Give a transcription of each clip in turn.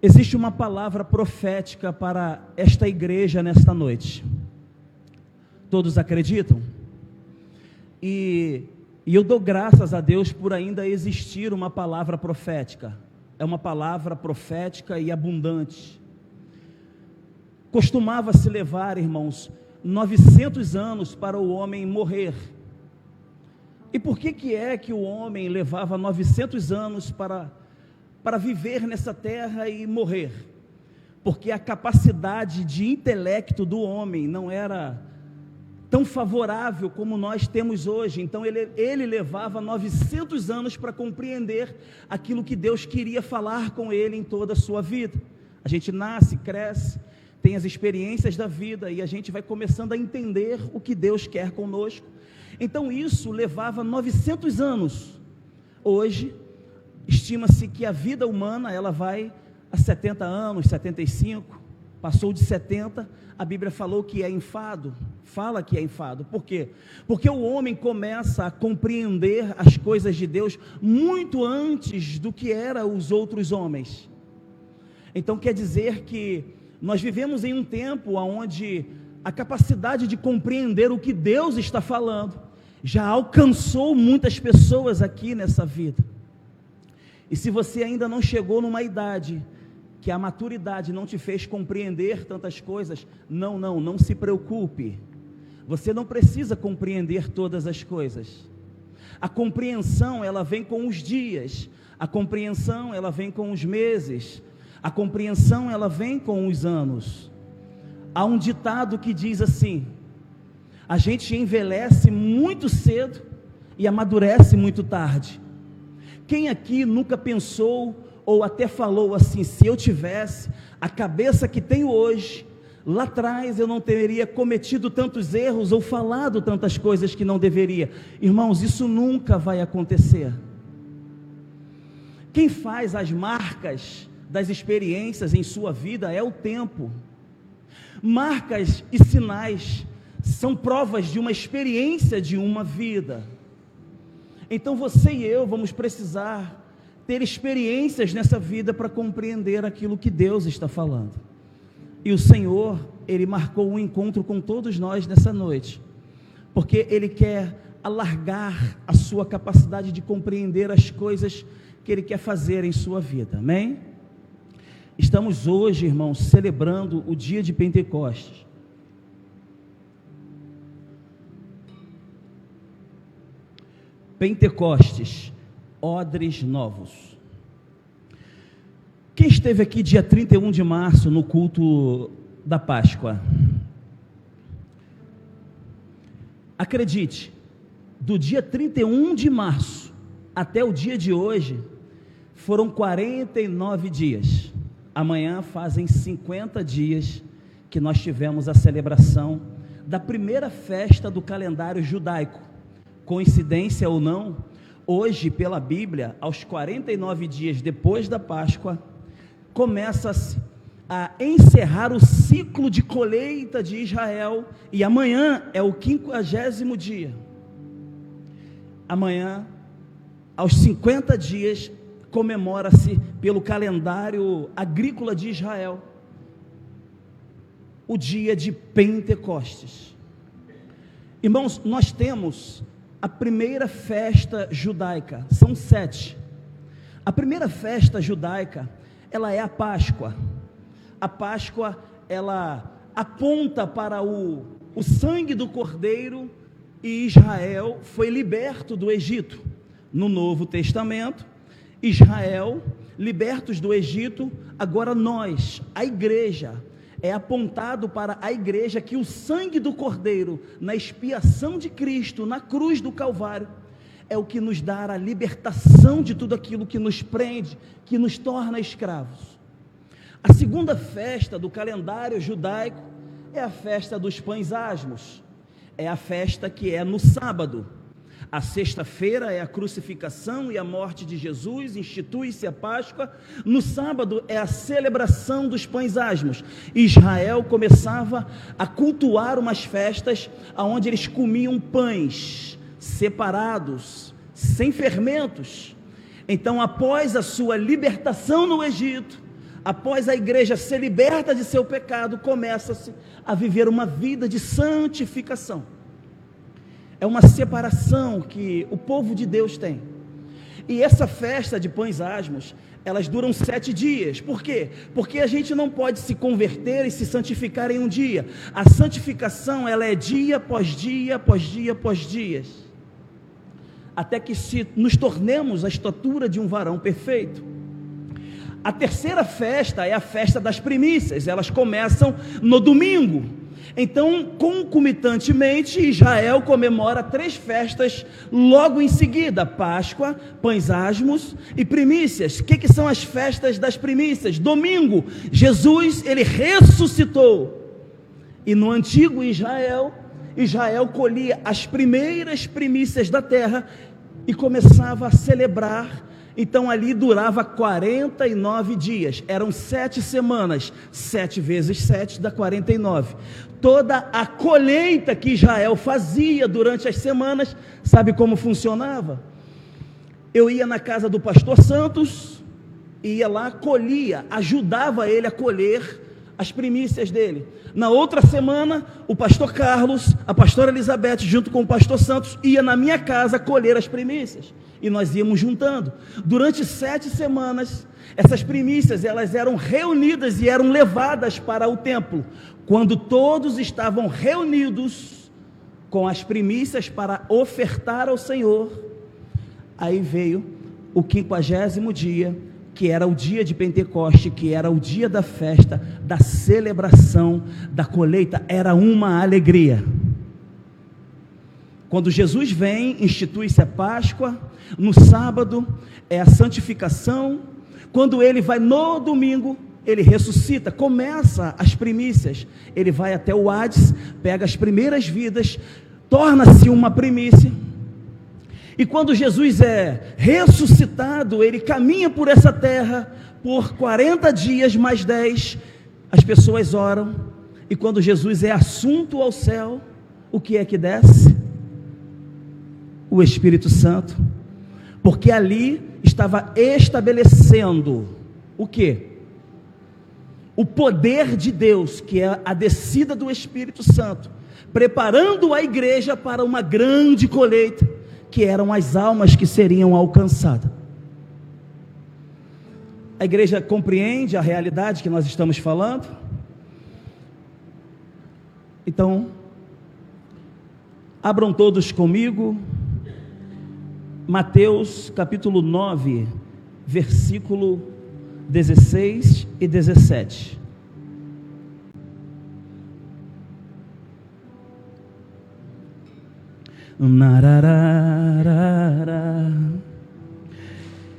Existe uma palavra profética para esta igreja nesta noite. Todos acreditam? E eu dou graças a Deus por ainda existir uma palavra profética. É uma palavra profética e abundante. Costumava-se levar, irmãos, 900 anos para o homem morrer. E por que é que o homem levava 900 anos para viver nessa terra e morrer? Porque a capacidade de intelecto do homem não era tão favorável como nós temos hoje. Então ele levava 900 anos para compreender aquilo que Deus queria falar com ele em toda a sua vida. A gente nasce, cresce, tem as experiências da vida e a gente vai começando a entender o que Deus quer conosco. Então isso levava 900 anos. Hoje, estima-se que a vida humana, ela vai a 70 anos, 75, passou de 70, a Bíblia falou que é enfado, fala que é enfado. Por quê? Porque o homem começa a compreender as coisas de Deus muito antes do que eram os outros homens. Então quer dizer que nós vivemos em um tempo onde a capacidade de compreender o que Deus está falando já alcançou muitas pessoas aqui nessa vida. E se você ainda não chegou numa idade que a maturidade não te fez compreender tantas coisas, não se preocupe. Você não precisa compreender todas as coisas. A compreensão, ela vem com os dias. A compreensão, ela vem com os meses. A compreensão, ela vem com os anos. Há um ditado que diz assim: a gente envelhece muito cedo e amadurece muito tarde. Quem aqui nunca pensou ou até falou assim: se eu tivesse a cabeça que tenho hoje, lá atrás eu não teria cometido tantos erros ou falado tantas coisas que não deveria? Irmãos, isso nunca vai acontecer. Quem faz as marcas das experiências em sua vida é o tempo. Marcas e sinais são provas de uma experiência de uma vida. Então você e eu vamos precisar ter experiências nessa vida para compreender aquilo que Deus está falando. E o Senhor, Ele marcou um encontro com todos nós nessa noite, porque Ele quer alargar a sua capacidade de compreender as coisas que Ele quer fazer em sua vida, amém? Estamos hoje, irmãos, celebrando o dia de Pentecostes. Pentecostes, odres novos. Quem esteve aqui dia 31 de março no culto da Páscoa? Acredite, do dia 31 de março até o dia de hoje, foram 49 dias. Amanhã fazem 50 dias que nós tivemos a celebração da primeira festa do calendário judaico. Coincidência ou não, hoje pela Bíblia, aos 49 dias depois da Páscoa, começa-se a encerrar o ciclo de colheita de Israel, e amanhã é o 50º dia. Amanhã, aos 50 dias, comemora-se pelo calendário agrícola de Israel o dia de Pentecostes. Irmãos, nós temos a primeira festa judaica, são 7. A primeira festa judaica, ela é a Páscoa. A Páscoa, ela aponta para o sangue do Cordeiro, e Israel foi liberto do Egito. No Novo Testamento, Israel, libertos do Egito, agora nós, a igreja, é apontado para a igreja que o sangue do Cordeiro, na expiação de Cristo, na cruz do Calvário, é o que nos dá a libertação de tudo aquilo que nos prende, que nos torna escravos. A segunda festa do calendário judaico é a festa dos pães asmos, é a festa que é no sábado. A sexta-feira é a crucificação e a morte de Jesus, institui-se a Páscoa. No sábado é a celebração dos pães asmos. Israel começava a cultuar umas festas onde eles comiam pães separados, sem fermentos. Então, após a sua libertação no Egito, após a igreja ser liberta de seu pecado, começa-se a viver uma vida de santificação. É uma separação que o povo de Deus tem. E essa festa de pães asmos, elas duram 7 dias. Por quê? Porque a gente não pode se converter e se santificar em um dia. A santificação, ela é dia após dia, após dia, após dias, até que nos tornemos a estatura de um varão perfeito. A terceira festa é a festa das primícias. Elas começam no domingo. Então, concomitantemente, Israel comemora 3 festas logo em seguida: Páscoa, pães asmos e primícias. O que são as festas das primícias? Domingo, Jesus, ele ressuscitou. E no antigo Israel, Israel colhia as primeiras primícias da terra e começava a celebrar. Então ali durava 49 dias, eram 7 semanas, 7 vezes 7 dá 49. Toda a colheita que Israel fazia durante as semanas, sabe como funcionava? Eu ia na casa do pastor Santos, ia lá, colhia, ajudava ele a colher as primícias dele. Na outra semana, o pastor Carlos, a pastora Elizabeth, junto com o pastor Santos, ia na minha casa colher as primícias. E nós íamos juntando. Durante 7 semanas, essas primícias, elas eram reunidas e eram levadas para o templo. Quando todos estavam reunidos com as primícias para ofertar ao Senhor, aí veio o 50º dia, que era o dia de Pentecoste, que era o dia da festa, da celebração, da colheita. Era uma alegria. Quando Jesus vem, institui-se a Páscoa. No sábado é a santificação. Quando ele vai no domingo, ele ressuscita, começa as primícias. Ele vai até o Hades, pega as primeiras vidas, torna-se uma primícia. E quando Jesus é ressuscitado, ele caminha por essa terra por 40 dias mais 10. As pessoas oram. E quando Jesus é assunto ao céu, o que é que desce? O Espírito Santo. Porque ali estava estabelecendo o quê? O poder de Deus, que é a descida do Espírito Santo, preparando a igreja para uma grande colheita, que eram as almas que seriam alcançadas. A igreja compreende a realidade que nós estamos falando? Então, abram todos comigo, Mateus capítulo 9, versículo 16 e 17.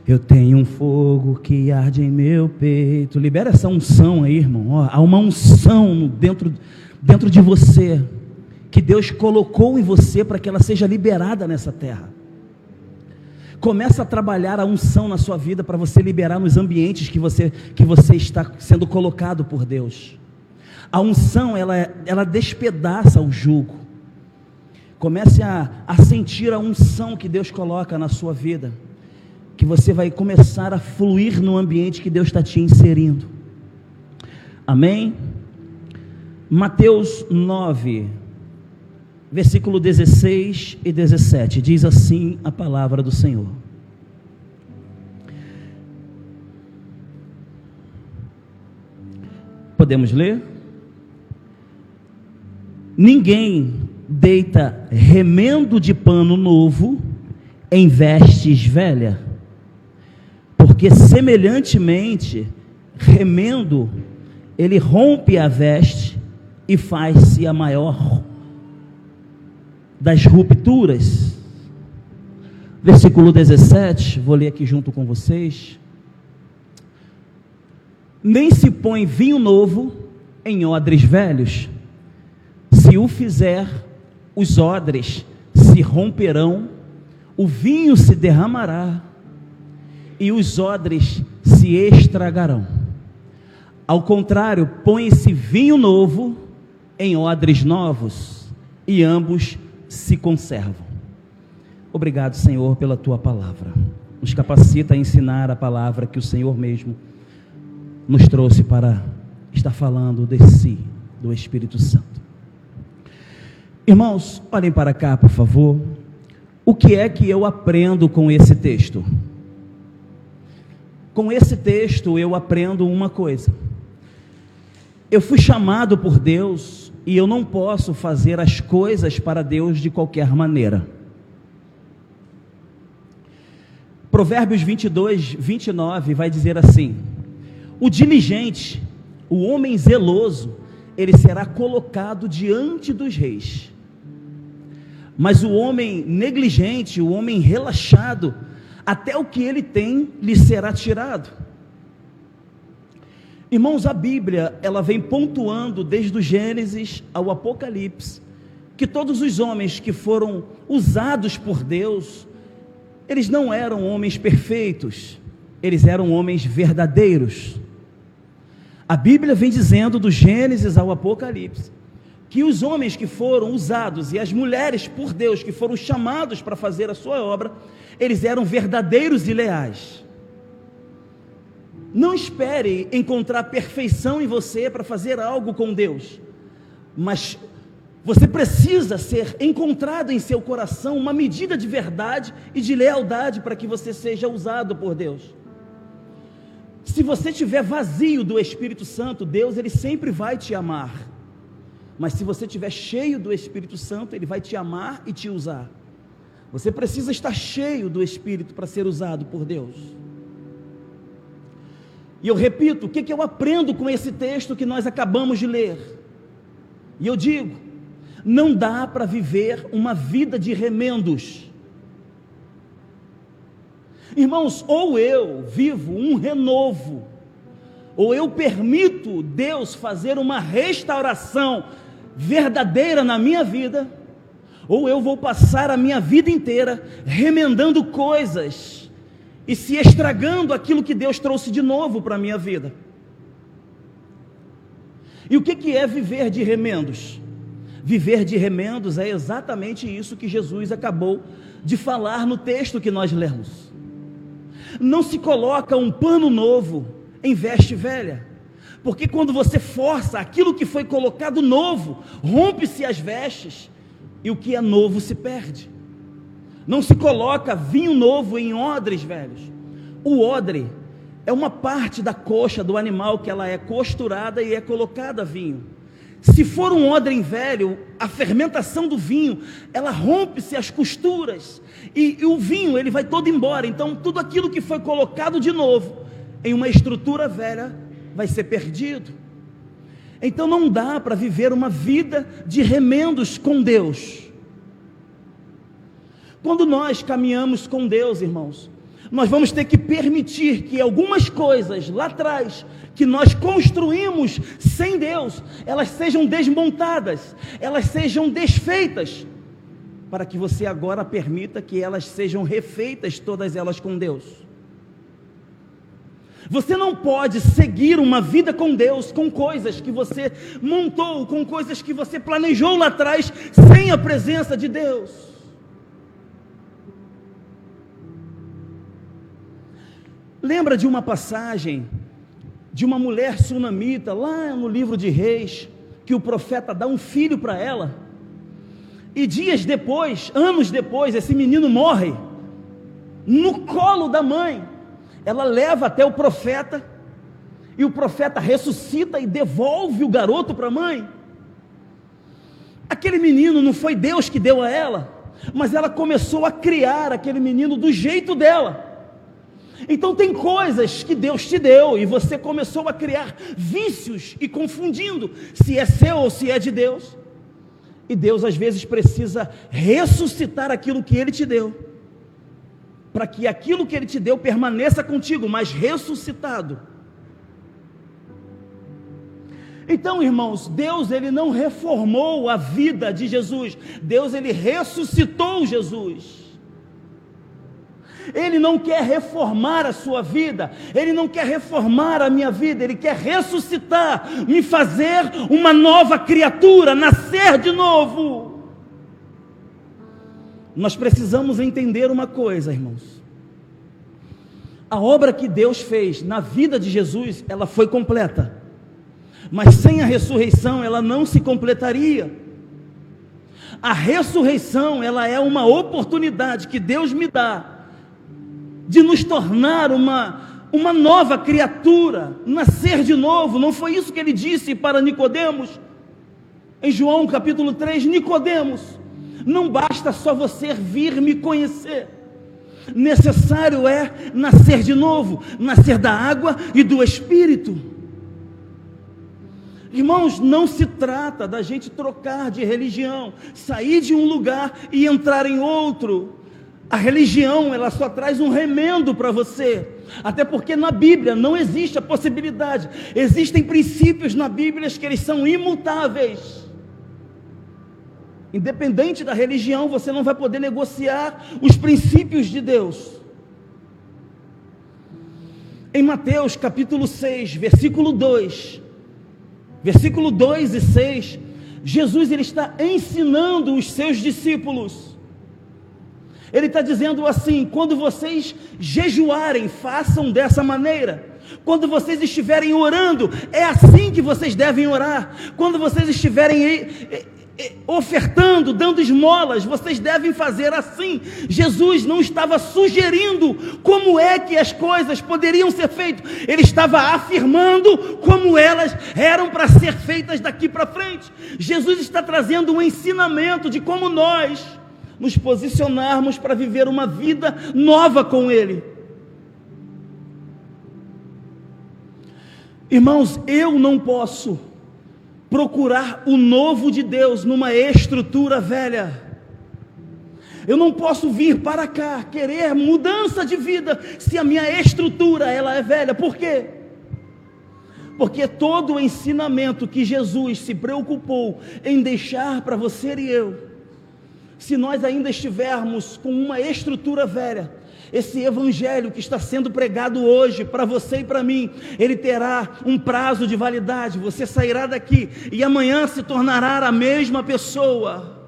Eu tenho um fogo que arde em meu peito. Libera essa unção aí, irmão. Há uma unção dentro de você, que Deus colocou em você para que ela seja liberada nessa terra. Começa a trabalhar a unção na sua vida para você liberar nos ambientes que você está sendo colocado por Deus. A unção, ela despedaça o jugo. Comece a sentir a unção que Deus coloca na sua vida, que você vai começar a fluir no ambiente que Deus está te inserindo. Amém? Mateus 9, versículo 16 e 17, diz assim a palavra do Senhor: podemos ler? Ninguém deita remendo de pano novo em vestes velhas, porque semelhantemente remendo, ele rompe a veste e faz-se a maior das rupturas. Versículo 17, vou ler aqui junto com vocês. Nem se põe vinho novo em odres velhos. Se o fizer, os odres se romperão, o vinho se derramará e os odres se estragarão. Ao contrário, põe-se vinho novo em odres novos e ambos se conservam. Obrigado, Senhor, pela tua palavra. Nos capacita a ensinar a palavra que o Senhor mesmo nos trouxe para estar falando do Espírito Santo. Irmãos, olhem para cá, por favor. O que é que eu aprendo com esse texto? Com esse texto eu aprendo uma coisa. Eu fui chamado por Deus e eu não posso fazer as coisas para Deus de qualquer maneira. Provérbios 22, 29 vai dizer assim: o diligente, o homem zeloso, ele será colocado diante dos reis. Mas o homem negligente, o homem relaxado, até o que ele tem lhe será tirado. Irmãos, a Bíblia, ela vem pontuando desde o Gênesis ao Apocalipse, que todos os homens que foram usados por Deus, eles não eram homens perfeitos, eles eram homens verdadeiros. A Bíblia vem dizendo do Gênesis ao Apocalipse, que os homens que foram usados e as mulheres por Deus que foram chamados para fazer a sua obra, eles eram verdadeiros e leais. Não espere encontrar perfeição em você para fazer algo com Deus, mas você precisa ser encontrado em seu coração uma medida de verdade e de lealdade para que você seja usado por Deus. Se você estiver vazio do Espírito Santo, Deus ele sempre vai te amar. Mas se você estiver cheio do Espírito Santo, Ele vai te amar e te usar. Você precisa estar cheio do Espírito para ser usado por Deus. E eu repito, o que eu aprendo com esse texto que nós acabamos de ler? E eu digo, não dá para viver uma vida de remendos. Irmãos, ou eu vivo um renovo, ou eu permito Deus fazer uma restauração verdadeira na minha vida, ou eu vou passar a minha vida inteira remendando coisas e se estragando aquilo que Deus trouxe de novo para a minha vida. E o que é viver de remendos? Viver de remendos é exatamente isso que Jesus acabou de falar no texto que nós lemos. Não se coloca um pano novo em veste velha, porque quando você força aquilo que foi colocado novo, rompe-se as vestes, e o que é novo se perde. Não se coloca vinho novo em odres velhos. O odre é uma parte da coxa do animal que ela é costurada e é colocada vinho. Se for um odre velho, a fermentação do vinho, ela rompe-se as costuras, e o vinho ele vai todo embora. Então tudo aquilo que foi colocado de novo em uma estrutura velha vai ser perdido. Então não dá para viver uma vida de remendos com Deus. Quando nós caminhamos com Deus, irmãos, nós vamos ter que permitir que algumas coisas lá atrás, que nós construímos sem Deus, elas sejam desmontadas, elas sejam desfeitas, para que você agora permita que elas sejam refeitas, todas elas com Deus. Você não pode seguir uma vida com Deus, com coisas que você montou, com coisas que você planejou lá atrás, sem a presença de Deus. Lembra de uma passagem de uma mulher sunamita, lá no livro de Reis, que o profeta dá um filho para ela, e dias depois, anos depois, esse menino morre, no colo da mãe. Ela leva até o profeta, e o profeta ressuscita e devolve o garoto para a mãe. Aquele menino não foi Deus que deu a ela, mas ela começou a criar aquele menino do jeito dela. Então tem coisas que Deus te deu, e você começou a criar vícios, e confundindo se é seu ou se é de Deus. E Deus às vezes precisa ressuscitar aquilo que Ele te deu, para que aquilo que Ele te deu permaneça contigo, mas ressuscitado. Então, irmãos, Deus ele não reformou a vida de Jesus, Deus ele ressuscitou Jesus. Ele não quer reformar a sua vida, Ele não quer reformar a minha vida, Ele quer ressuscitar, me fazer uma nova criatura, nascer de novo. Nós precisamos entender uma coisa, irmãos. A obra que Deus fez na vida de Jesus, ela foi completa, mas sem a ressurreição ela não se completaria. A ressurreição, ela é uma oportunidade que Deus me dá de nos tornar uma nova criatura, nascer de novo. Não foi isso que ele disse para Nicodemos? Em João capítulo 3, Nicodemos, não basta só você vir me conhecer, necessário é nascer de novo, nascer da água e do Espírito. Irmãos, não se trata da gente trocar de religião, sair de um lugar e entrar em outro. A religião, ela só traz um remendo para você, até porque na Bíblia não existe a possibilidade. Existem princípios na Bíblia que eles são imutáveis. Independente da religião, você não vai poder negociar os princípios de Deus. Em Mateus capítulo 6, versículo 2 e 6, Jesus ele está ensinando os seus discípulos. Ele está dizendo assim: quando vocês jejuarem, façam dessa maneira. Quando vocês estiverem orando, é assim que vocês devem orar. Quando vocês estiverem ofertando, dando esmolas, vocês devem fazer assim. Jesus não estava sugerindo como é que as coisas poderiam ser feitas, ele estava afirmando como elas eram para ser feitas daqui para frente. Jesus está trazendo um ensinamento de como nós nos posicionarmos para viver uma vida nova com ele. Irmãos, eu não posso procurar o novo de Deus numa estrutura velha. Eu não posso vir para cá querer mudança de vida se a minha estrutura ela é velha. Por quê? Porque todo o ensinamento que Jesus se preocupou em deixar para você e eu, se nós ainda estivermos com uma estrutura velha, esse evangelho que está sendo pregado hoje para você e para mim, ele terá um prazo de validade. Você sairá daqui e amanhã se tornará a mesma pessoa.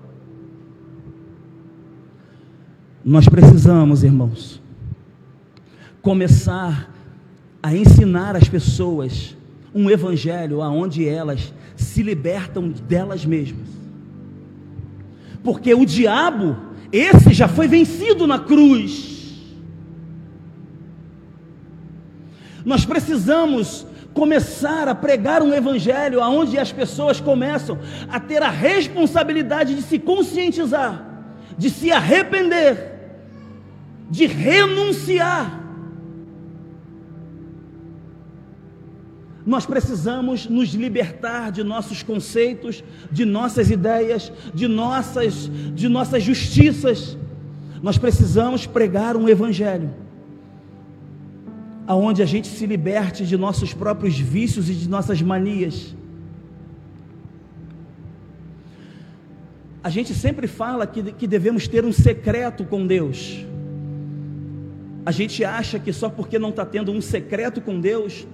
Nós precisamos, irmãos, começar a ensinar as pessoas um evangelho aonde elas se libertam delas mesmas. Porque o diabo, esse já foi vencido na cruz. Nós precisamos começar a pregar um evangelho onde as pessoas começam a ter a responsabilidade de se conscientizar, de se arrepender, de renunciar. Nós precisamos nos libertar de nossos conceitos, de nossas ideias, de nossas justiças. Nós precisamos pregar um evangelho aonde a gente se liberte de nossos próprios vícios e de nossas manias. A gente sempre fala que devemos ter um secreto com Deus. A gente acha que só porque não está tendo um secreto com Deus,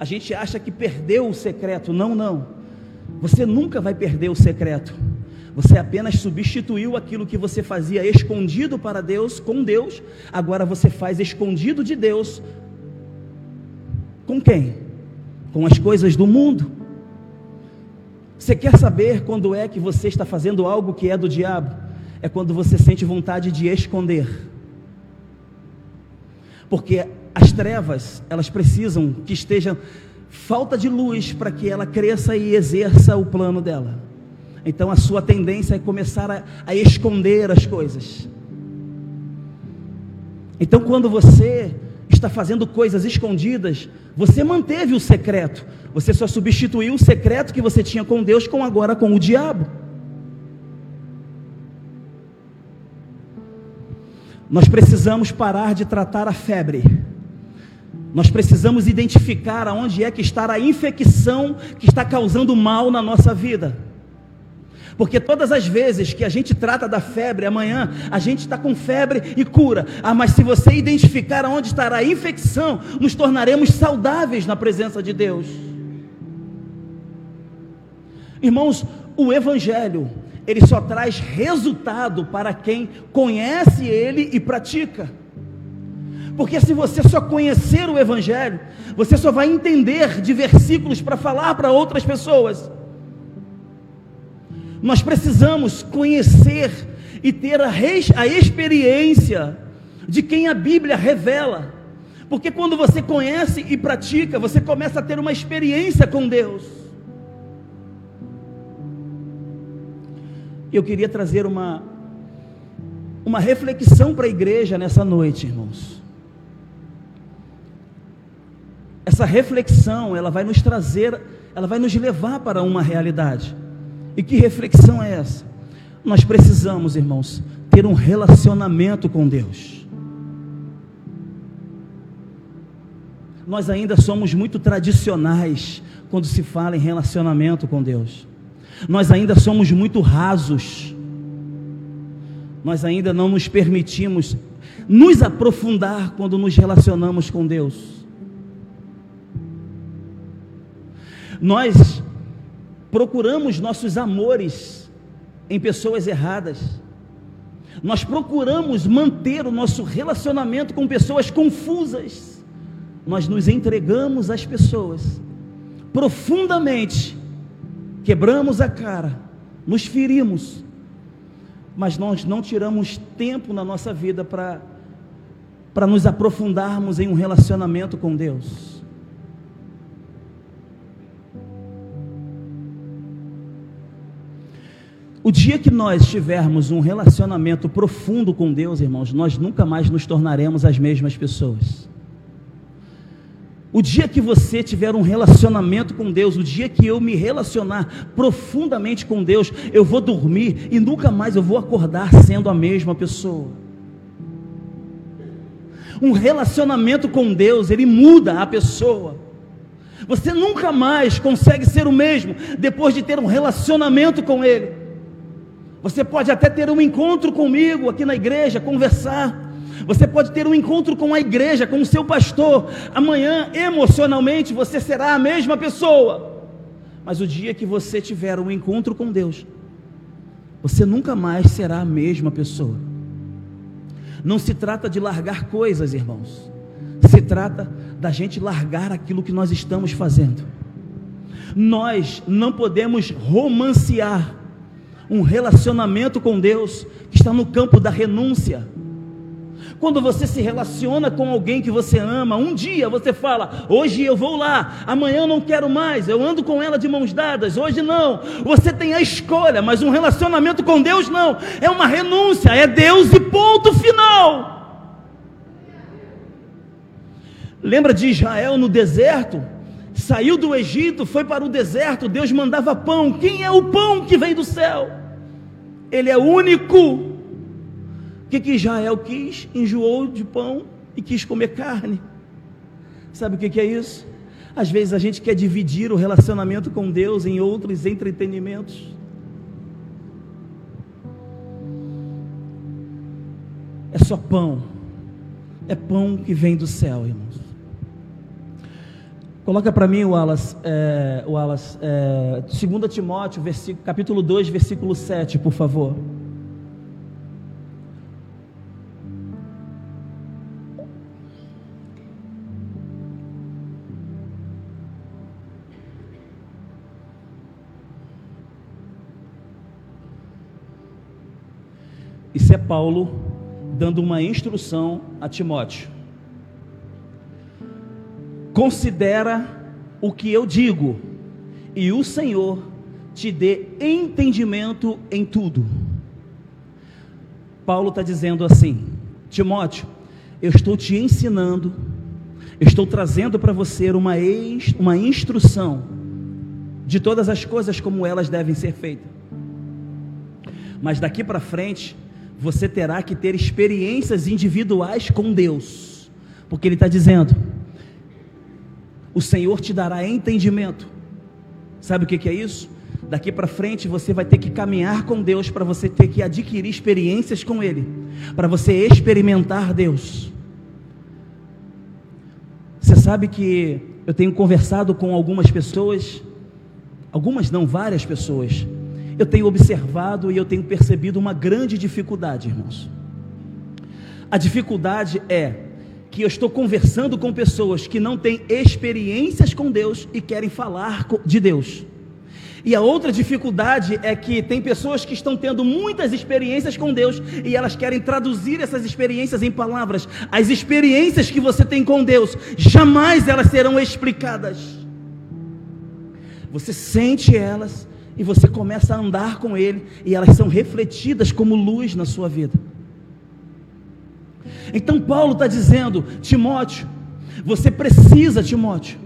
a gente acha que perdeu o secreto. Não. Você nunca vai perder o secreto. Você apenas substituiu aquilo que você fazia escondido para Deus, com Deus. Agora você faz escondido de Deus. Com quem? Com as coisas do mundo. Você quer saber quando é que você está fazendo algo que é do diabo? É quando você sente vontade de esconder. Porque as trevas, elas precisam que esteja falta de luz para que ela cresça e exerça o plano dela. Então a sua tendência é começar a esconder as coisas. Então quando você está fazendo coisas escondidas, você manteve o secreto, você só substituiu o secreto que você tinha com Deus agora com o diabo. Nós precisamos parar de tratar a febre. Nós precisamos identificar aonde é que está a infecção que está causando mal na nossa vida. Porque todas as vezes que a gente trata da febre, amanhã a gente está com febre e cura. Mas se você identificar aonde estará a infecção, nos tornaremos saudáveis na presença de Deus. Irmãos, o Evangelho, ele só traz resultado para quem conhece ele e pratica. Porque se você só conhecer o Evangelho, você só vai entender de versículos para falar para outras pessoas. Nós precisamos conhecer e ter a experiência de quem a Bíblia revela. Porque quando você conhece e pratica, você começa a ter uma experiência com Deus. Eu queria trazer uma reflexão para a igreja nessa noite, irmãos. Essa reflexão, ela vai nos trazer, ela vai nos levar para uma realidade. E que reflexão é essa? Nós precisamos, irmãos, ter um relacionamento com Deus. Nós ainda somos muito tradicionais quando se fala em relacionamento com Deus. Nós ainda somos muito rasos. Nós ainda não nos permitimos nos aprofundar quando nos relacionamos com Deus. Nós procuramos nossos amores em pessoas erradas. Nós procuramos manter o nosso relacionamento com pessoas confusas. Nós nos entregamos às pessoas profundamente, quebramos a cara, nos ferimos, mas nós não tiramos tempo na nossa vida para nos aprofundarmos em um relacionamento com Deus. O dia que nós tivermos um relacionamento profundo com Deus, irmãos, nós nunca mais nos tornaremos as mesmas pessoas. O dia que você tiver um relacionamento com Deus, o dia que eu me relacionar profundamente com Deus, eu vou dormir e nunca mais eu vou acordar sendo a mesma pessoa. Um relacionamento com Deus, ele muda a pessoa. Você nunca mais consegue ser o mesmo depois de ter um relacionamento com Ele. Você pode até ter um encontro comigo aqui na igreja, conversar. Você pode ter um encontro com a igreja, com o seu pastor. Amanhã, emocionalmente, você será a mesma pessoa. Mas o dia que você tiver um encontro com Deus, você nunca mais será a mesma pessoa. Não se trata de largar coisas, irmãos. Se trata da gente largar aquilo que nós estamos fazendo. Nós não podemos romancear um relacionamento com Deus que está no campo da renúncia. Quando você se relaciona com alguém que você ama, um dia você fala, hoje eu vou lá, amanhã eu não quero mais, eu ando com ela de mãos dadas, hoje não. Você tem a escolha, mas um relacionamento com Deus não, é uma renúncia, é Deus e ponto final. Lembra de Israel no deserto? Saiu do Egito, foi para o deserto, Deus mandava pão. Quem é o pão que vem do céu? Ele é único. O que Israel quis? Enjoou de pão e quis comer carne. Sabe o que é isso? Às vezes a gente quer dividir o relacionamento com Deus em outros entretenimentos. É só pão. É pão que vem do céu, irmãos. Coloca para mim, Wallace, 2 Timóteo, capítulo 2, versículo 7, por favor. Isso é Paulo dando uma instrução a Timóteo. Considera o que eu digo, e o Senhor te dê entendimento em tudo. Paulo está dizendo assim: Timóteo, eu estou te ensinando, eu estou trazendo para você uma instrução de todas as coisas como elas devem ser feitas. Mas daqui para frente, você terá que ter experiências individuais com Deus, porque Ele está dizendo, o Senhor te dará entendimento. Sabe o que é isso? Daqui para frente você vai ter que caminhar com Deus, para você ter que adquirir experiências com Ele, para você experimentar Deus. Você sabe que eu tenho conversado com algumas pessoas, algumas não, várias pessoas. Eu tenho observado e eu tenho percebido uma grande dificuldade, irmãos. A dificuldade é que que eu estou conversando com pessoas que não têm experiências com Deus e querem falar de Deus. E a outra dificuldade é que tem pessoas que estão tendo muitas experiências com Deus e elas querem traduzir essas experiências em palavras. As experiências que você tem com Deus, jamais elas serão explicadas. Você sente elas e você começa a andar com Ele e elas são refletidas como luz na sua vida. Então Paulo está dizendo: Timóteo, você precisa, Timóteo,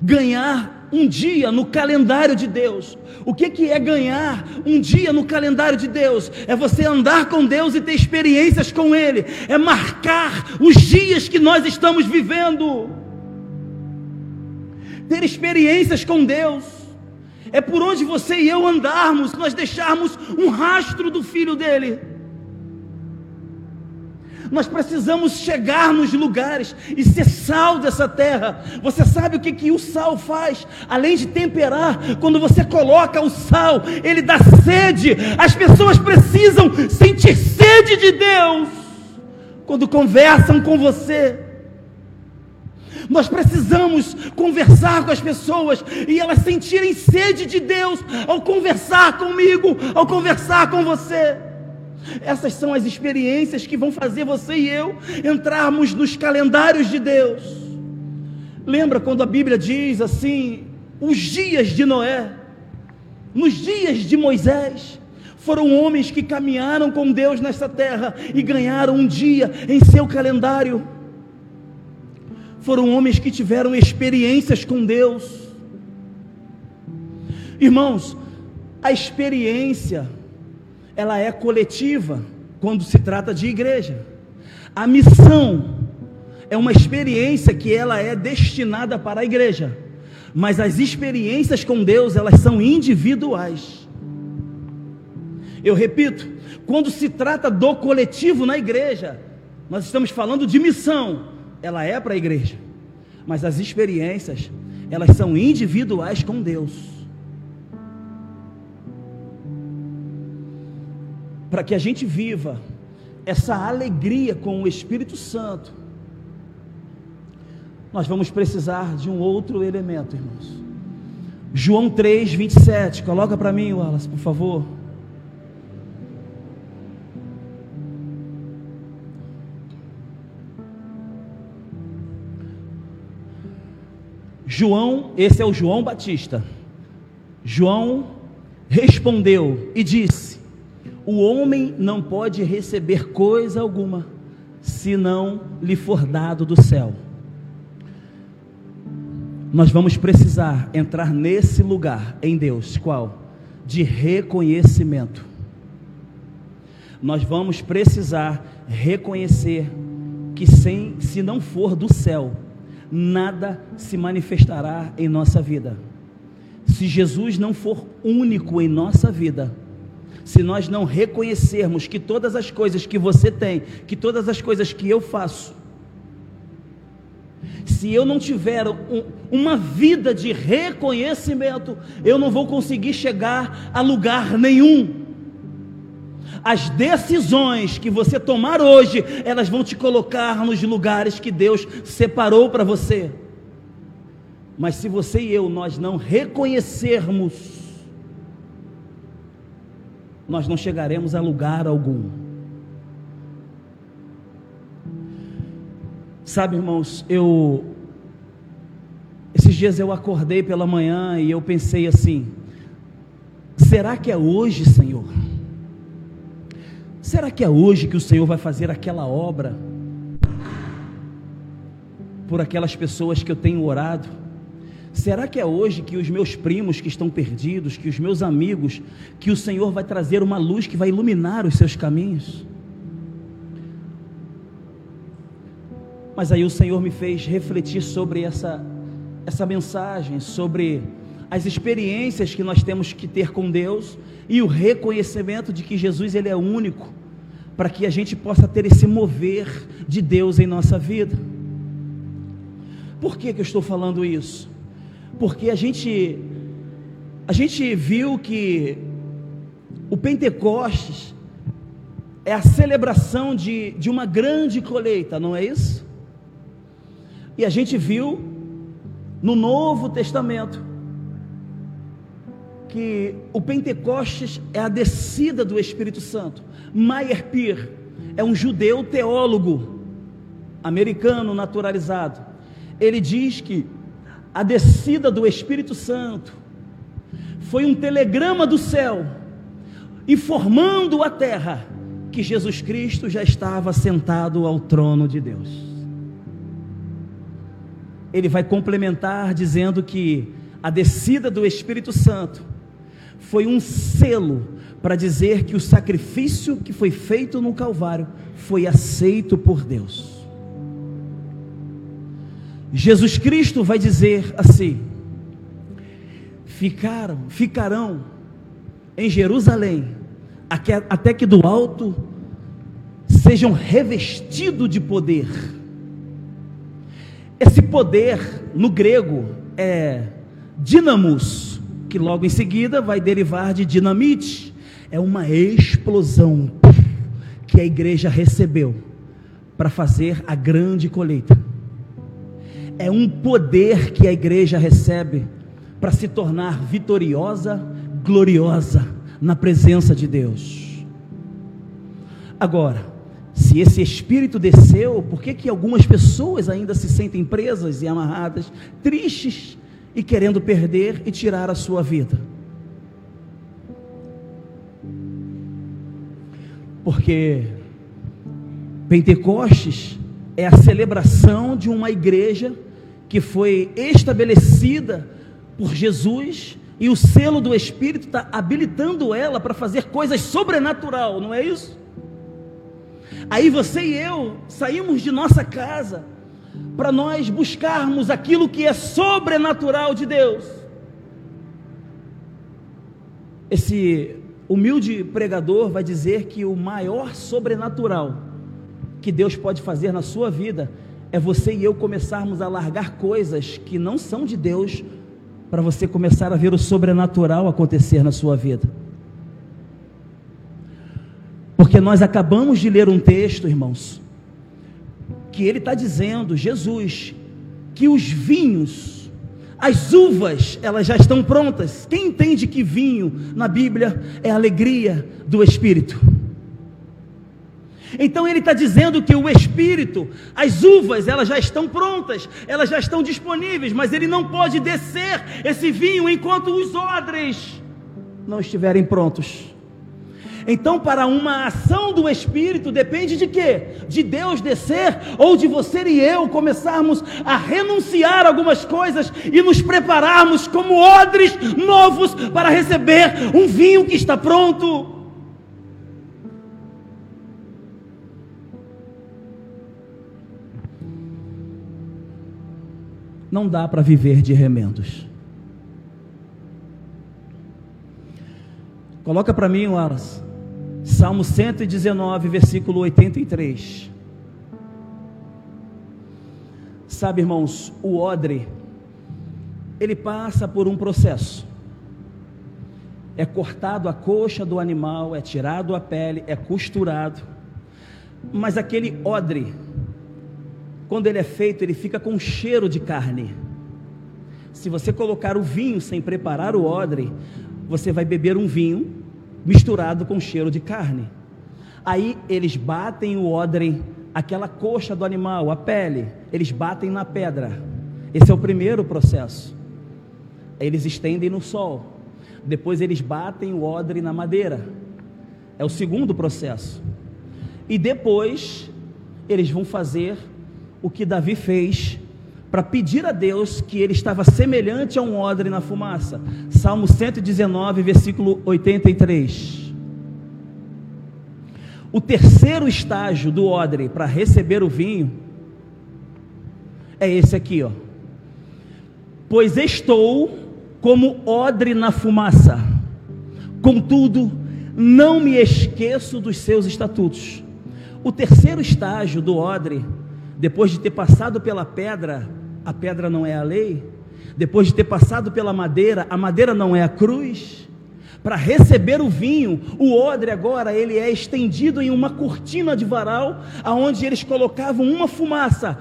ganhar um dia no calendário de Deus. O que é ganhar um dia no calendário de Deus? É você andar com Deus e ter experiências com Ele, é marcar os dias que nós estamos vivendo, ter experiências com Deus, é por onde você e eu andarmos, nós deixarmos um rastro do Filho dele. Nós precisamos chegar nos lugares e ser sal dessa terra. Você sabe o que o sal faz? Além de temperar, quando você coloca o sal, ele dá sede. As pessoas precisam sentir sede de Deus quando conversam com você. Nós precisamos conversar com as pessoas e elas sentirem sede de Deus ao conversar comigo, ao conversar com você. Essas são as experiências que vão fazer você e eu entrarmos nos calendários de Deus. Lembra quando a Bíblia diz assim: os dias de Noé, nos dias de Moisés, foram homens que caminharam com Deus nessa terra e ganharam um dia em seu calendário. Foram homens que tiveram experiências com Deus. Irmãos, a experiência, ela é coletiva quando se trata de igreja. A missão é uma experiência que ela é destinada para a igreja, mas as experiências com Deus, elas são individuais. Eu repito, quando se trata do coletivo na igreja, nós estamos falando de missão, ela é para a igreja, mas as experiências, elas são individuais com Deus. Para que a gente viva essa alegria com o Espírito Santo, nós vamos precisar de um outro elemento, irmãos. João 3:27, coloca para mim, Wallace, por favor. João, esse é o João Batista. João respondeu e disse: o homem não pode receber coisa alguma, se não lhe for dado do céu. Nós vamos precisar entrar nesse lugar em Deus, qual? De reconhecimento. Nós vamos precisar reconhecer que se não for do céu, nada se manifestará em nossa vida. Se Jesus não for único em nossa vida, se nós não reconhecermos que todas as coisas que você tem, que todas as coisas que eu faço, se eu não tiver uma vida de reconhecimento, eu não vou conseguir chegar a lugar nenhum. As decisões que você tomar hoje, elas vão te colocar nos lugares que Deus separou para você. Mas se você e eu, nós não reconhecermos, nós não chegaremos a lugar algum. Sabe, irmãos, esses dias eu acordei pela manhã e eu pensei assim: será que é hoje, Senhor? Será que é hoje que o Senhor vai fazer aquela obra por aquelas pessoas que eu tenho orado? Será que é hoje que os meus primos que estão perdidos, que os meus amigos, que o Senhor vai trazer uma luz que vai iluminar os seus caminhos? Mas aí o Senhor me fez refletir sobre essa mensagem, sobre as experiências que nós temos que ter com Deus e o reconhecimento de que Jesus, Ele é único, para que a gente possa ter esse mover de Deus em nossa vida. Por que eu estou falando isso? Porque a gente viu que o Pentecostes é a celebração de uma grande colheita, não é isso? E a gente viu no Novo Testamento que o Pentecostes é a descida do Espírito Santo. Meyer Peer é um judeu teólogo americano naturalizado. Ele diz que a descida do Espírito Santo foi um telegrama do céu informando a terra que Jesus Cristo já estava sentado ao trono de Deus. Ele vai complementar dizendo que a descida do Espírito Santo foi um selo para dizer que o sacrifício que foi feito no Calvário foi aceito por Deus. Jesus Cristo vai dizer assim: ficarão em Jerusalém até que do alto sejam revestidos de poder. Esse poder no grego é dinamos, que logo em seguida vai derivar de dinamite. É uma explosão que a igreja recebeu para fazer a grande colheita. É um poder que a igreja recebe para se tornar vitoriosa, gloriosa na presença de Deus. Agora, se esse Espírito desceu, por que algumas pessoas ainda se sentem presas e amarradas, tristes e querendo perder e tirar a sua vida? Porque Pentecostes é a celebração de uma igreja que foi estabelecida por Jesus, e o selo do Espírito está habilitando ela para fazer coisas sobrenatural, não é isso? Aí você e eu saímos de nossa casa para nós buscarmos aquilo que é sobrenatural de Deus. Esse humilde pregador vai dizer que o maior sobrenatural que Deus pode fazer na sua vida é você e eu começarmos a largar coisas que não são de Deus, para você começar a ver o sobrenatural acontecer na sua vida. Porque nós acabamos de ler um texto, irmãos, que ele está dizendo, Jesus, que os vinhos, as uvas, elas já estão prontas. Quem entende que vinho na Bíblia é a alegria do Espírito? Então ele está dizendo que o Espírito, as uvas, elas já estão prontas, elas já estão disponíveis, mas ele não pode descer esse vinho enquanto os odres não estiverem prontos. Então, para uma ação do Espírito, depende de quê? De Deus descer, ou de você e eu começarmos a renunciar algumas coisas e nos prepararmos como odres novos para receber um vinho que está pronto. Não dá para viver de remendos. Coloca para mim, Wallace, Salmo 119, versículo 83. Sabe, irmãos, o odre, ele passa por um processo. É cortado a coxa do animal, é tirado a pele, é costurado. Mas aquele odre, quando ele é feito, ele fica com cheiro de carne. Se você colocar o vinho sem preparar o odre, você vai beber um vinho misturado com cheiro de carne. Aí eles batem o odre, aquela coxa do animal, a pele, eles batem na pedra. Esse é o primeiro processo. Aí eles estendem no sol. Depois eles batem o odre na madeira. É o segundo processo. E depois eles vão fazer o que Davi fez para pedir a Deus que ele estava semelhante a um odre na fumaça. Salmo 119, versículo 83. O terceiro estágio do odre para receber o vinho é esse aqui, ó. Pois estou como odre na fumaça, contudo não me esqueço dos seus estatutos. O terceiro estágio do odre, depois de ter passado pela pedra, a pedra não é a lei. Depois de ter passado pela madeira, a madeira não é a cruz. Para receber o vinho, o odre agora, ele é estendido em uma cortina de varal, aonde eles colocavam uma fumaça,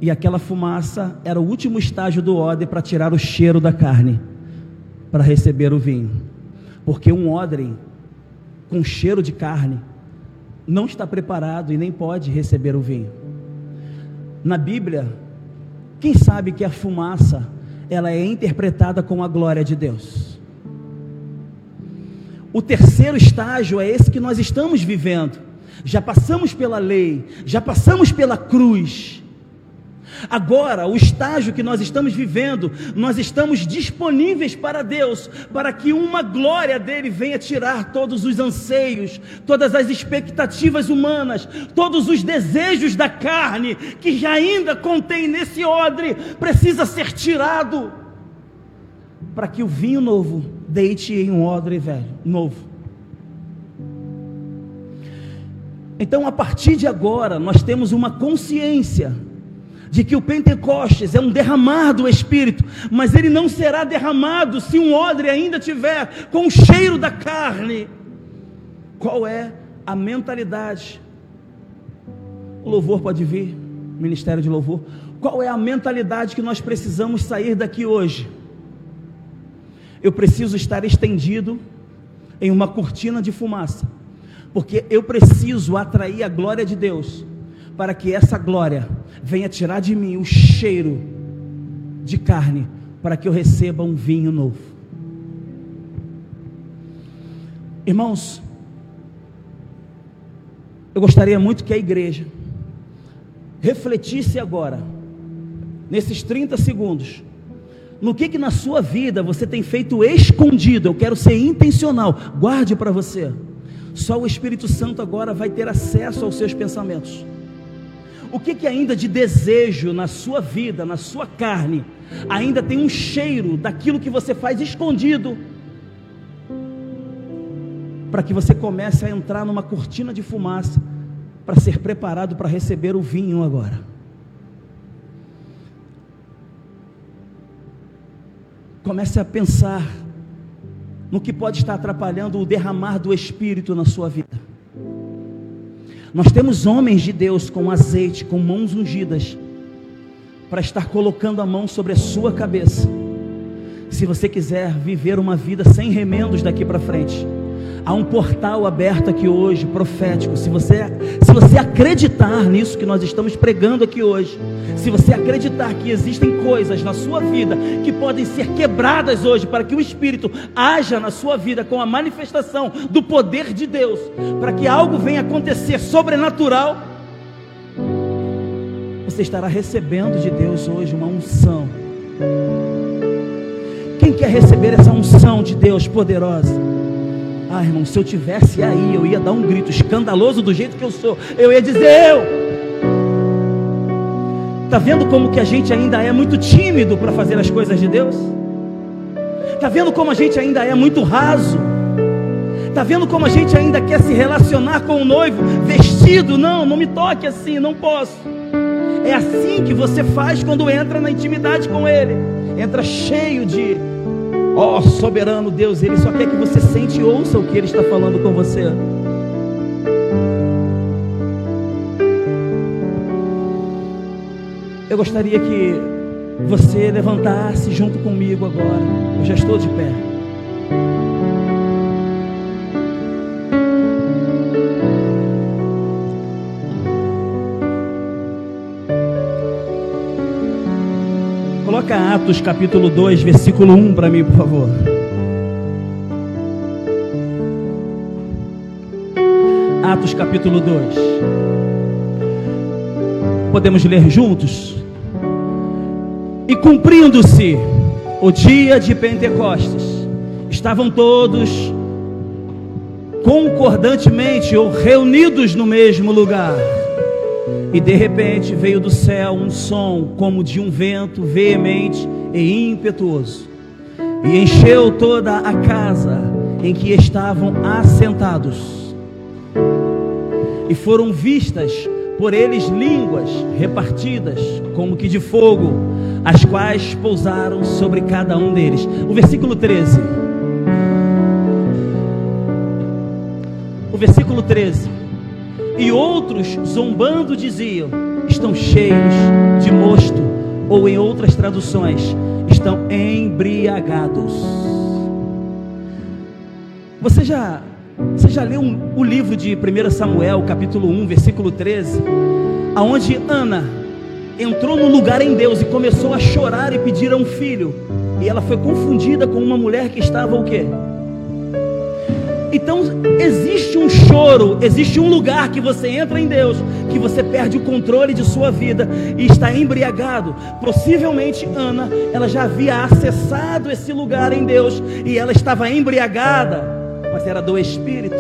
E aquela fumaça era o último estágio do odre para tirar o cheiro da carne, para receber o vinho. Porque um odre com cheiro de carne não está preparado e nem pode receber o vinho. Na Bíblia, quem sabe que a fumaça, ela é interpretada com a glória de Deus. O terceiro estágio é esse que nós estamos vivendo. Já passamos pela lei, já passamos pela cruz. Agora, o estágio que nós estamos vivendo, nós estamos disponíveis para Deus, para que uma glória dele venha tirar todos os anseios, todas as expectativas humanas, todos os desejos da carne, que já ainda contém nesse odre, precisa ser tirado, para que o vinho novo deite em um odre velho, novo. Então, a partir de agora, nós temos uma consciência de que o Pentecostes é um derramar do Espírito, mas ele não será derramado se um odre ainda tiver com o cheiro da carne. Qual é a mentalidade? O louvor pode vir, ministério de louvor. Qual é a mentalidade que nós precisamos sair daqui hoje? Eu preciso estar estendido em uma cortina de fumaça, porque eu preciso atrair a glória de Deus, para que essa glória venha tirar de mim o cheiro de carne, para que eu receba um vinho novo. Irmãos, eu gostaria muito que a igreja refletisse agora, nesses 30 segundos, no que na sua vida você tem feito escondido. Eu quero ser intencional, guarde para você. Só o Espírito Santo agora vai ter acesso aos seus pensamentos. O que ainda de desejo na sua vida, na sua carne, ainda tem um cheiro daquilo que você faz escondido, para que você comece a entrar numa cortina de fumaça, para ser preparado para receber o vinho agora. Comece a pensar no que pode estar atrapalhando o derramar do Espírito na sua vida. Nós temos homens de Deus com azeite, com mãos ungidas, para estar colocando a mão sobre a sua cabeça. Se você quiser viver uma vida sem remendos daqui para frente, há um portal aberto aqui hoje, profético. Se você acreditar nisso que nós estamos pregando aqui hoje, se você acreditar que existem coisas na sua vida que podem ser quebradas hoje, para que o Espírito haja na sua vida com a manifestação do poder de Deus, para que algo venha acontecer sobrenatural, você estará recebendo de Deus hoje uma unção. Quem quer receber essa unção de Deus poderosa? Ah, irmão, se eu tivesse aí, eu ia dar um grito escandaloso do jeito que eu sou. Eu ia dizer, Está vendo como que a gente ainda é muito tímido para fazer as coisas de Deus? Está vendo como a gente ainda é muito raso? Está vendo como a gente ainda quer se relacionar com o noivo vestido? Não me toque assim, não posso. É assim que você faz quando entra na intimidade com Ele. Entra cheio de, soberano Deus, Ele só quer que você sente e ouça o que Ele está falando com você. Eu gostaria que você levantasse junto comigo agora. Eu já estou de pé. Coloca Atos capítulo 2, versículo 1 para mim, por favor. Atos capítulo 2. Podemos ler juntos? E cumprindo-se o dia de Pentecostes, estavam todos concordantemente ou reunidos no mesmo lugar. E de repente veio do céu um som como de um vento veemente e impetuoso, e encheu toda a casa em que estavam assentados. E foram vistas por eles línguas repartidas como que de fogo, as quais pousaram sobre cada um deles. O versículo 13. O versículo 13. E outros, zombando, diziam: estão cheios de mosto, ou em outras traduções, estão embriagados. Você já leu o livro de 1 Samuel, capítulo 1, versículo 13, aonde Ana entrou no lugar em Deus e começou a chorar e pedir a um filho, e ela foi confundida com uma mulher que estava o quê? Então existe um choro, existe um lugar que você entra em Deus, que você perde o controle de sua vida e está embriagado. Possivelmente Ana, ela já havia acessado esse lugar em Deus e ela estava embriagada, mas era do Espírito.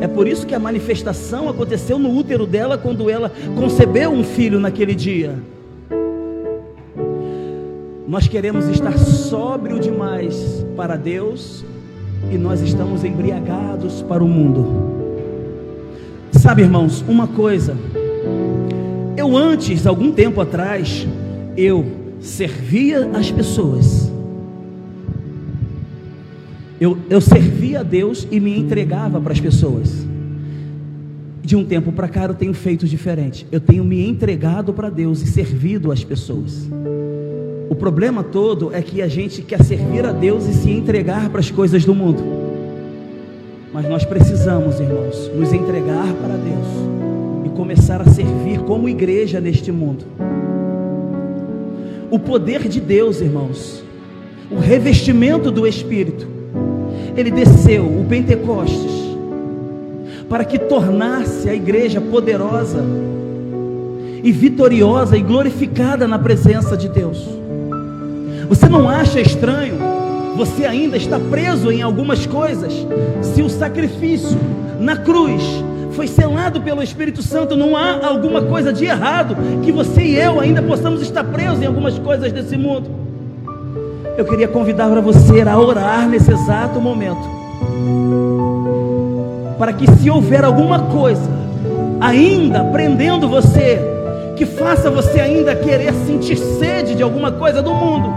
É por isso que a manifestação aconteceu no útero dela quando ela concebeu um filho naquele dia. Nós queremos estar sóbrio demais para Deus e nós estamos embriagados para o mundo. Sabe, irmãos, uma coisa, eu antes, algum tempo atrás, eu servia as pessoas, eu servia a Deus e me entregava para as pessoas. De um tempo para cá eu tenho feito diferente, eu tenho me entregado para Deus e servido as pessoas. O problema todo é que a gente quer servir a Deus e se entregar para as coisas do mundo. Mas nós precisamos, irmãos, nos entregar para Deus e começar a servir como igreja neste mundo. O poder de Deus, irmãos, o revestimento do Espírito, ele desceu, o Pentecostes, para que tornasse a igreja poderosa e vitoriosa e glorificada na presença de Deus. Você não acha estranho você ainda está preso em algumas coisas? Se o sacrifício na cruz foi selado pelo Espírito Santo, não há alguma coisa de errado que você e eu ainda possamos estar presos em algumas coisas desse mundo? Eu queria convidar para você a orar nesse exato momento, para que, se houver alguma coisa ainda prendendo você, que faça você ainda querer sentir sede de alguma coisa do mundo,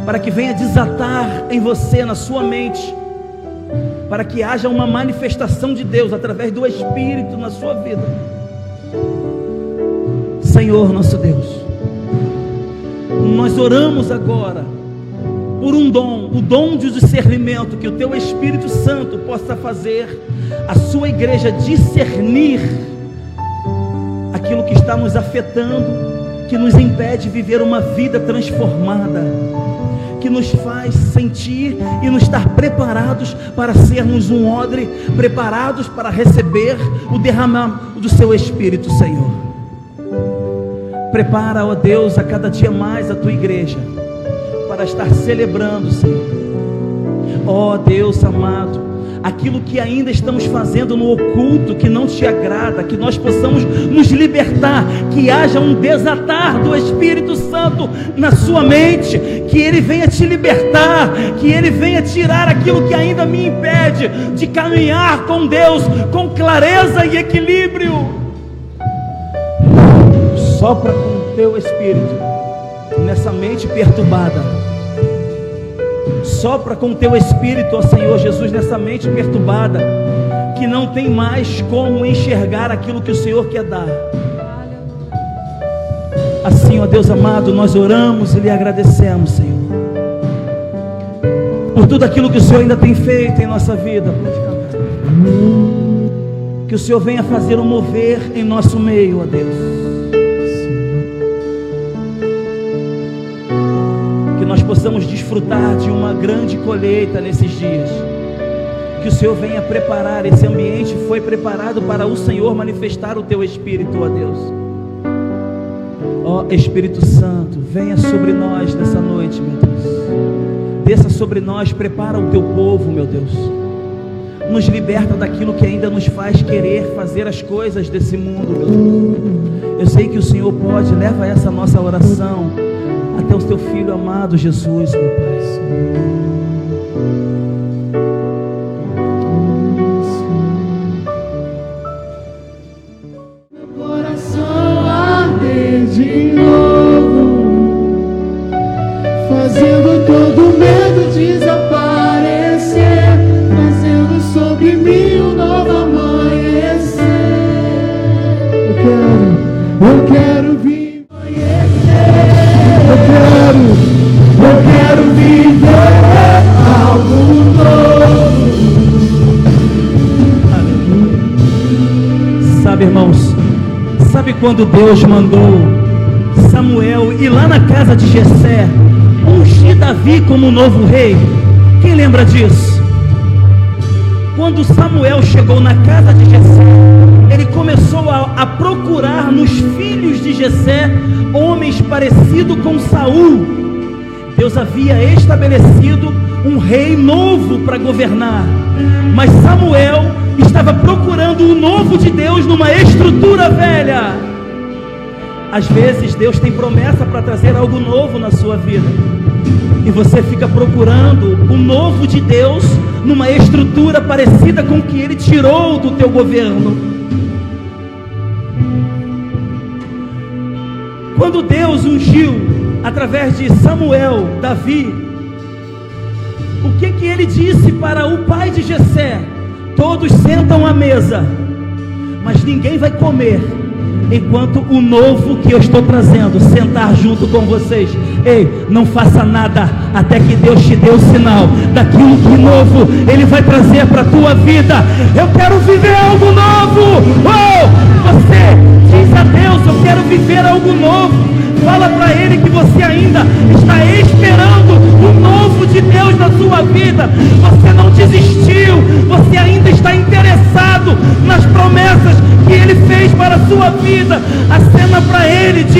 para que venha desatar em você, na sua mente, para que haja uma manifestação de Deus através do Espírito na sua vida. Senhor nosso Deus, nós oramos agora por um dom, o dom de discernimento, que o Teu Espírito Santo possa fazer a sua igreja discernir aquilo que está nos afetando, que nos impede de viver uma vida transformada, que nos faz sentir e nos estar preparados para sermos um odre, preparados para receber o derramamento do Seu Espírito, Senhor. Prepara, ó Deus, a cada dia mais a Tua igreja para estar celebrando, Senhor. Ó Deus amado, aquilo que ainda estamos fazendo no oculto que não Te agrada, que nós possamos nos libertar, que haja um desatar do Espírito Santo na sua mente, que Ele venha te libertar, que Ele venha tirar aquilo que ainda me impede de caminhar com Deus com clareza e equilíbrio. Sopra com o Teu Espírito nessa mente perturbada. Sopra com o Teu Espírito, ó Senhor Jesus, nessa mente perturbada, que não tem mais como enxergar aquilo que o Senhor quer dar. Assim, ó Deus amado, nós oramos e lhe agradecemos, Senhor, por tudo aquilo que o Senhor ainda tem feito em nossa vida. Que o Senhor venha fazer um mover em nosso meio, ó Deus. Que nós possamos desfrutar de uma grande colheita nesses dias. Que o Senhor venha preparar, esse ambiente foi preparado para o Senhor manifestar o Teu Espírito, ó Deus. Ó Espírito Santo, venha sobre nós nessa noite, meu Deus. Desça sobre nós, prepara o Teu povo, meu Deus. Nos liberta daquilo que ainda nos faz querer fazer as coisas desse mundo, meu Deus. Eu sei que o Senhor pode, leva essa nossa oração até o Teu Filho amado Jesus, meu Pai. Meu coração arde de novo, fazendo todo medo desaparecer, fazendo sobre mim um novo amanhecer. Eu quando Deus mandou Samuel ir lá na casa de Jessé, ungir Davi como novo rei. Quem lembra disso? Quando Samuel chegou na casa de Jessé, ele começou a procurar nos filhos de Jessé homens parecidos com Saul. Deus havia estabelecido um rei novo para governar, mas Samuel estava procurando o novo de Deus numa estrutura velha. Às vezes Deus tem promessa para trazer algo novo na sua vida, e você fica procurando o novo de Deus numa estrutura parecida com o que Ele tirou do teu governo. Quando Deus ungiu através de Samuel, Davi, o que Ele disse para o pai de Jessé? Todos sentam à mesa, mas ninguém vai comer enquanto o novo que eu estou trazendo sentar junto com vocês. Ei, não faça nada até que Deus te dê o sinal daquilo que novo Ele vai trazer para a tua vida. Eu quero viver algo novo. Você diz a Deus: eu quero viver algo novo. Fala para Ele que você ainda está esperando o novo de Deus na sua vida. Você não desistiu, você ainda está interessado nas promessas que Ele fez para a sua vida. Acena para Ele, diz: